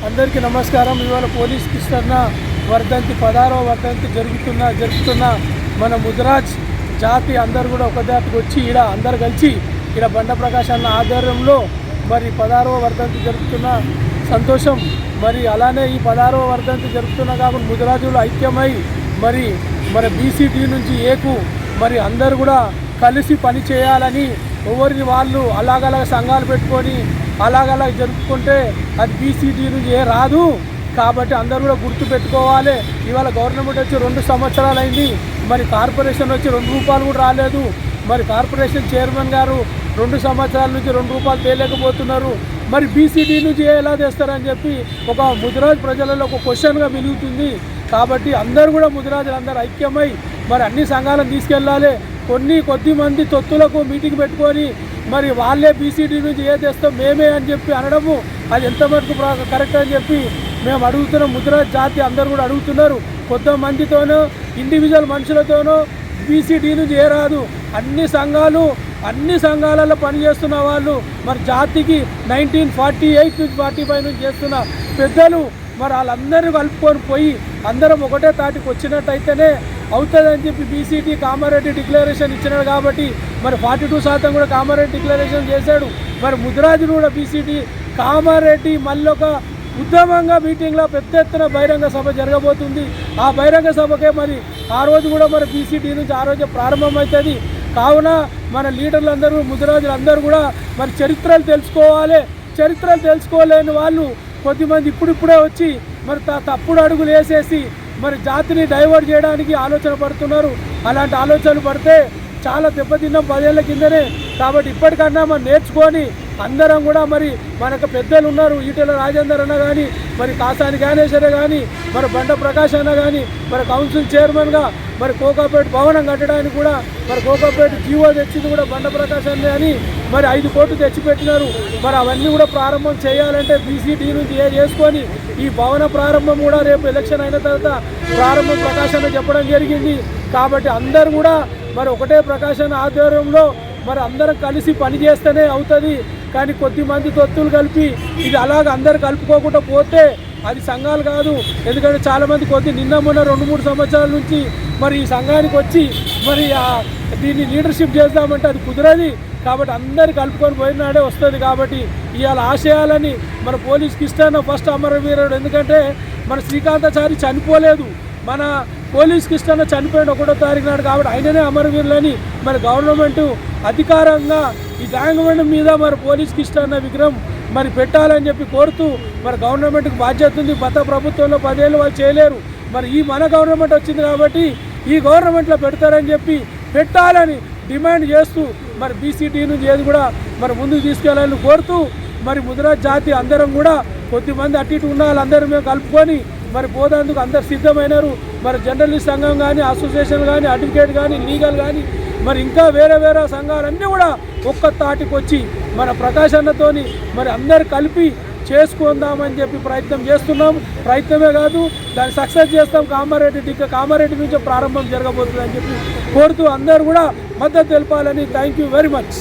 అందరికీ నమస్కారం. ఇవాళ పోలీస్ కృష్ణ వర్ధంతి 16వ వర్ధంతి జరుగుతున్న మన ముదిరాజ్ జాతి అందరు కూడా ఒక జాతికి వచ్చి అందరు కలిసి బండ ప్రకాష్ అన్న ఆధ్వర్యంలో మరి 16వ వర్ధంతి జరుగుతున్న సంతోషం. మరి అలానే ఈ 16వ వర్ధంతి జరుగుతున్న కాబట్టి ముదిరాజులు ఐక్యమై మరి బీసీటీ నుంచి ఏకు మరి అందరు కూడా కలిసి పని చేయాలని ఎవరిని వాళ్ళు అలాగ సంఘాలు పెట్టుకొని అలాగ జరుపుకుంటే అది బీసీటీ నుంచి రాదు. కాబట్టి అందరూ కూడా గుర్తు పెట్టుకోవాలి. ఇవాళ గవర్నమెంట్ వచ్చి 2 సంవత్సరాలు అయింది. మరి కార్పొరేషన్ వచ్చి 2 రూపాయలు కూడా రాలేదు. మరి కార్పొరేషన్ చైర్మన్ గారు 2 సంవత్సరాల నుంచి 2 రూపాయలు తేలేకపోతున్నారు. మరి బీసీటీ నుంచి ఎలా తెస్తారని చెప్పి ఒక ముదిరాజ్ ప్రజలలో ఒక క్వశ్చన్గా మిలుగుతుంది. కాబట్టి అందరూ కూడా ముదిరాజులు అందరూ ఐక్యమై మరి అన్ని సంఘాలను తీసుకెళ్ళాలి. కొద్ది మంది తొత్తులకు మీటింగ్ పెట్టుకొని మరి వాళ్ళే బీసీటీ నుంచి తెస్తాం మేమే అని చెప్పి అనడము అది ఎంతవరకు కరెక్ట్ అని చెప్పి మేము అడుగుతున్నాం. ముదిరాజ్ జాతి అందరూ కూడా అడుగుతున్నారు. కొంతమందితోనో ఇండివిజువల్ మనుషులతోనో బీసీటీ నుంచి రాదు. అన్ని సంఘాలలో పనిచేస్తున్న వాళ్ళు మరి జాతికి 1948 నుంచి 45 నుంచి చేస్తున్న పెద్దలు మరి వాళ్ళందరూ కలుపుకొని పోయి అందరం ఒకటే తాటికి వచ్చినట్టయితేనే అవుతుందని చెప్పి బీసీటీ కామారెడ్డి డిక్లరేషన్ ఇచ్చినాడు. కాబట్టి మరి 42% కూడా కామారెడ్డి డిక్లరేషన్ చేశాడు. మరి ముదిరాజులు కూడా బీసీటీ కామారెడ్డి మళ్ళీ ఒక ఉద్యమంగా మీటింగ్లో పెద్ద ఎత్తున బహిరంగ సభ జరగబోతుంది. ఆ బహిరంగ సభకే మరి ఆ రోజు కూడా మరి బీసీటీ నుంచి ఆ రోజు ప్రారంభమవుతుంది. కావున మన లీడర్లందరూ ముదిరాజులందరూ కూడా మరి చరిత్రలు తెలుసుకోవాలి. చరిత్రలు తెలుసుకోలేని వాళ్ళు కొద్దిమంది ఇప్పుడిప్పుడే వచ్చి మరి తప్పుడు అడుగులు వేసేసి మరి జాతిని డైవర్ట్ చేయడానికి ఆలోచన పడుతున్నారు. అలాంటి ఆలోచనలు పడితే చాలా దెబ్బతిన్నాం 10 ఏళ్ల కిందనే. కాబట్టి ఇప్పటికన్నా మనం నేర్చుకొని అందరం కూడా మరి మనకు పెద్దలు ఉన్నారు. ఈటెల రాజేందర్ అన్న కానీ మరి కాసాని జ్ఞానేశ్వర కానీ మరి బండ ప్రకాష్ అన్న కానీ మరి కౌన్సిల్ చైర్మన్గా మరి కోకాపేట భవనం కట్టడానికి కూడా మరి కోకాపేట జీవో తెచ్చింది కూడా బండ ప్రకాష్ అన్న అని మరి 5 కోట్లు తెచ్చిపెట్టినారు. మరి అవన్నీ కూడా ప్రారంభం చేయాలంటే బీసీటీ నుంచి చేసుకొని ఈ భవన ప్రారంభం కూడా రేపు ఎలక్షన్ అయిన తర్వాత ప్రారంభం ప్రకాష్ అన్న చెప్పడం జరిగింది. కాబట్టి అందరు కూడా మరి ఒకటే ప్రకాష్ అన్న ఆధ్వర్యంలో మరి అందరం కలిసి పని చేస్తేనే అవుతుంది. కానీ కొద్దిమంది తొత్తులు కలిపి ఇది అలాగ అందరు కలుపుకోకుండా పోతే అది సంఘాలు కాదు. ఎందుకంటే చాలామంది నిన్న మొన్న 2-3 సంవత్సరాల నుంచి మరి ఈ సంఘానికి వచ్చి మరి దీన్ని లీడర్షిప్ చేద్దామంటే అది కుదరది. కాబట్టి అందరు కలుపుకొని పోయినాడే వస్తుంది. కాబట్టి ఇవాళ ఆశయాలని మన పోలీస్ కృష్ణ ఫస్ట్ అమరవీరుడు. ఎందుకంటే మన శ్రీకాంతాచారి చనిపోలేదు, మన పోలీస్ కృష్ణ చనిపోయిన 1వ తారీఖు నాడు. కాబట్టి ఆయననే అమరవీరులని మరి గవర్నమెంట్ అధికారంగా ఈ గ్యాంగ్ మీద మరి పోలీస్ కృష్ణ విగ్రహం మరి పెట్టాలని చెప్పి కోరుతూ మరి గవర్నమెంట్కి బాధ్యత ఉంది. గత ప్రభుత్వంలో 10 ఏళ్ళు వాళ్ళు చేయలేరు. మరి ఈ మన గవర్నమెంట్ వచ్చింది కాబట్టి ఈ గవర్నమెంట్లో పెడతారని చెప్పి పెట్టాలని డిమాండ్ చేస్తూ మరి బీసీటీ నుంచి ఏది కూడా మరి ముందుకు తీసుకెళ్లాలని కోరుతూ మరి ముదిరాజ్ జాతి అందరం కూడా కొద్దిమంది అటు ఇటు ఉన్న వాళ్ళందరూ మేము కలుపుకొని మరి పోదందుకు అందరు సిద్ధమైనారు. మరి జర్నలిస్ట్ సంఘం కానీ అసోసియేషన్ కానీ అడ్వకేట్ కానీ లీగల్ కానీ మరి ఇంకా వేరే సంఘాలన్నీ కూడా ఒక్క తాటికి వచ్చి మన ప్రకాష్ అన్నతోని మరి అందరు కలిపి చేసుకుందామని చెప్పి ప్రయత్నం చేస్తున్నాం. ప్రయత్నమే కాదు దాన్ని సక్సెస్ చేస్తాం. కామారెడ్డి నుంచి ప్రారంభం జరగబోతుందని చెప్పి కోరుతూ అందరూ కూడా మద్దతు తెలపాలని. Thank you very much.